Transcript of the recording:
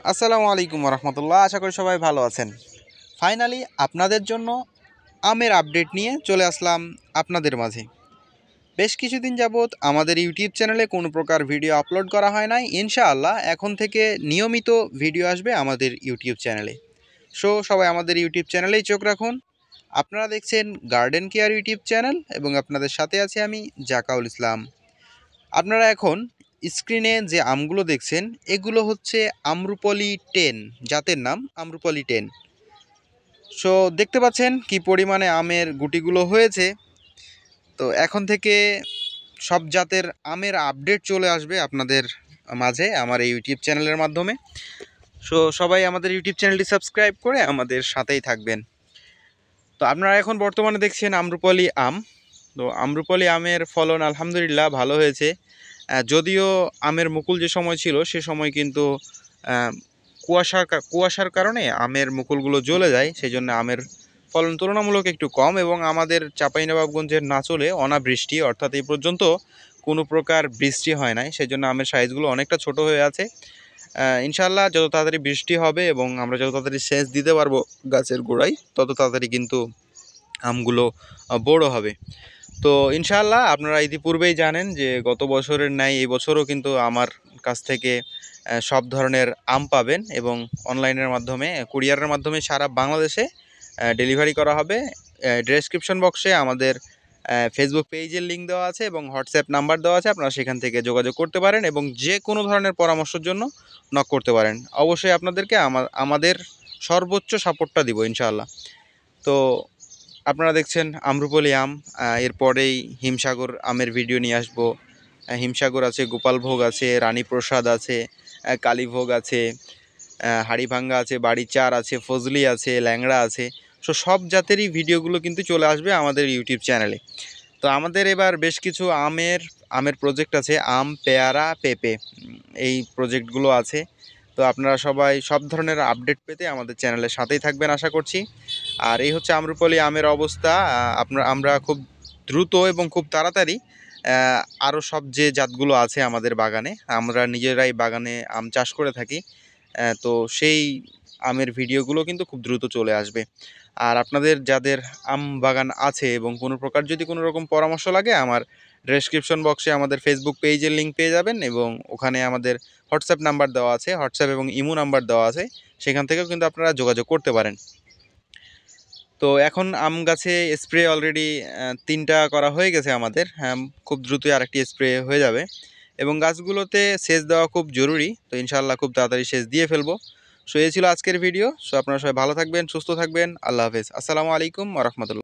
আসসালামু আলাইকুম রহমতুল্লাহ। আশা করি সবাই ভালো আছেন। ফাইনালি আপনাদের জন্য আমের আপডেট নিয়ে চলে আসলাম আপনাদের মাঝে। বেশ কিছুদিন যাবৎ আমাদের ইউটিউব চ্যানেলে কোনো প্রকার ভিডিও আপলোড করা হয় নাই। ইনশাআল্লাহ এখন থেকে নিয়মিত ভিডিও আসবে আমাদের ইউটিউব চ্যানেলে। সবাই আমাদের ইউটিউব চ্যানেলেই চোখ রাখুন। আপনারা দেখছেন গার্ডেন কেয়ার ইউটিউব চ্যানেল এবং আপনাদের সাথে আছি আমি জাকাউল ইসলাম। আপনারা এখন স্ক্রিনে যে আমগুলো দেখছেন এগুলো হচ্ছে আম্রপলি 10, জাতের নাম আম্রপলি 10। দেখতে পাচ্ছেন কি পরিমাণে আমের গুটিগুলো হয়েছে। তো এখন থেকে সব জাতের আমের আপডেট চলে আসবে আপনাদের মাঝে আমার এই ইউটিউব চ্যানেলের মাধ্যমে। সবাই আমাদের ইউটিউব চ্যানেলটি সাবস্ক্রাইব করে আমাদের সাথেই থাকবেন। তো আপনারা এখন বর্তমানে দেখছেন আম্রপলি আম। তো আম্রপলি আমের ফলন আলহামদুলিল্লাহ ভালো হয়েছে। যদিও আমের মুকুল যে সময় ছিল সে সময় কিন্তু কুয়াশার কারণে আমের মুকুলগুলো জ্বলে যায়, সেই জন্য আমের ফলন তুলনামূলক একটু কম। এবং আমাদের চাঁপাইনবাবগঞ্জের নাচলে অনাবৃষ্টি, অর্থাৎ এই পর্যন্ত কোনো প্রকার বৃষ্টি হয় নাই, সেই জন্য আমের সাইজগুলো অনেকটা ছোট হয়ে আছে। ইনশাল্লাহ যত তাড়াতাড়ি বৃষ্টি হবে এবং আমরা যত তাড়াতাড়ি সেচ দিতে পারবো গাছের গোড়ায়, তত তাড়াতাড়ি কিন্তু আমগুলো বড় হবে। তো ইনশাআল্লাহ আপনারা ইতিপূর্বেই জানেন যে গত বছরের ন্যায় এই বছরও কিন্তু আমার কাছ থেকে সব ধরনের আম পাবেন এবং অনলাইনের মাধ্যমে কুরিয়ারের মাধ্যমে সারা বাংলাদেশে ডেলিভারি করা হবে। ডেসক্রিপশন বক্সে আমাদের ফেসবুক পেজের লিঙ্ক দেওয়া আছে এবং হোয়াটসঅ্যাপ নাম্বার দেওয়া আছে, আপনারা সেখান থেকে যোগাযোগ করতে পারেন এবং যে কোনো ধরনের পরামর্শের জন্য নক করতে পারেন। অবশ্যই আপনাদেরকে আমাদের সর্বোচ্চ সাপোর্টটা দিব ইনশাআল্লাহ। তো আপনারা দেখছেন আম্রপলি আম, এরপরেই হিমসাগর আমের ভিডিও নিয়ে আসবো। হিমসাগর আছে, গোপালভোগ আছে, রানীপ্রসাদ আছে, কালীভোগ আছে, হাড়িভাঙ্গা আছে, বাড়ি চার আছে, ফজলি আছে, ল্যাংড়া আছে। সব জাতেরই ভিডিওগুলো কিন্তু চলে আসবে আমাদের ইউটিউব চ্যানেলে। তো আমাদের এবার বেশ কিছু আমের প্রজেক্ট আছে, আম, পেয়ারা, পেঁপে, এই প্রজেক্টগুলো আছে। তো আপনারা সবাই সব ধরনের আপডেট পেতে আমাদের চ্যানেলের সাথেই থাকবেন আশা করছি। আর এই হচ্ছে আম্রপলি আমের অবস্থা। আমরা খুব দ্রুত এবং খুব তাড়াতাড়ি আরও সব যে জাতগুলো আছে আমাদের বাগানে, আমরা নিজেরাই বাগানে আম চাষ করে থাকি, তো সেই আমের ভিডিওগুলো কিন্তু খুব দ্রুত চলে আসবে। আর আপনাদের যাদের আম বাগান আছে এবং কোনো প্রকার যদি কোনো রকম পরামর্শ লাগে, আমার ডেসক্রিপশন বক্সে আমাদের ফেসবুক পেজের লিঙ্ক পেয়ে যাবেন এবং ওখানে আমাদের হোয়াটসঅ্যাপ নাম্বার দেওয়া আছে, হোয়াটসঅ্যাপ এবং ইমো নাম্বার দেওয়া আছে, সেখান থেকেও কিন্তু আপনারা যোগাযোগ করতে পারেন। তো এখন আম গাছে স্প্রে অলরেডি 3টা করা হয়ে গেছে আমাদের। হ্যাঁ, খুব দ্রুতই আরেকটি স্প্রে হয়ে যাবে এবং গাছগুলোতে সেচ দেওয়া খুব জরুরি। তো ইনশাআল্লাহ খুব তাড়াতাড়ি সেচ দিয়ে ফেলবো। এই ছিল আজকের ভিডিও। আপনারা সবাই ভালো থাকবেন, সুস্থ থাকবেন। আল্লাহ হাফেজ। আসসালামু আলাইকুম ওয়া রাহমাতুল্লাহ।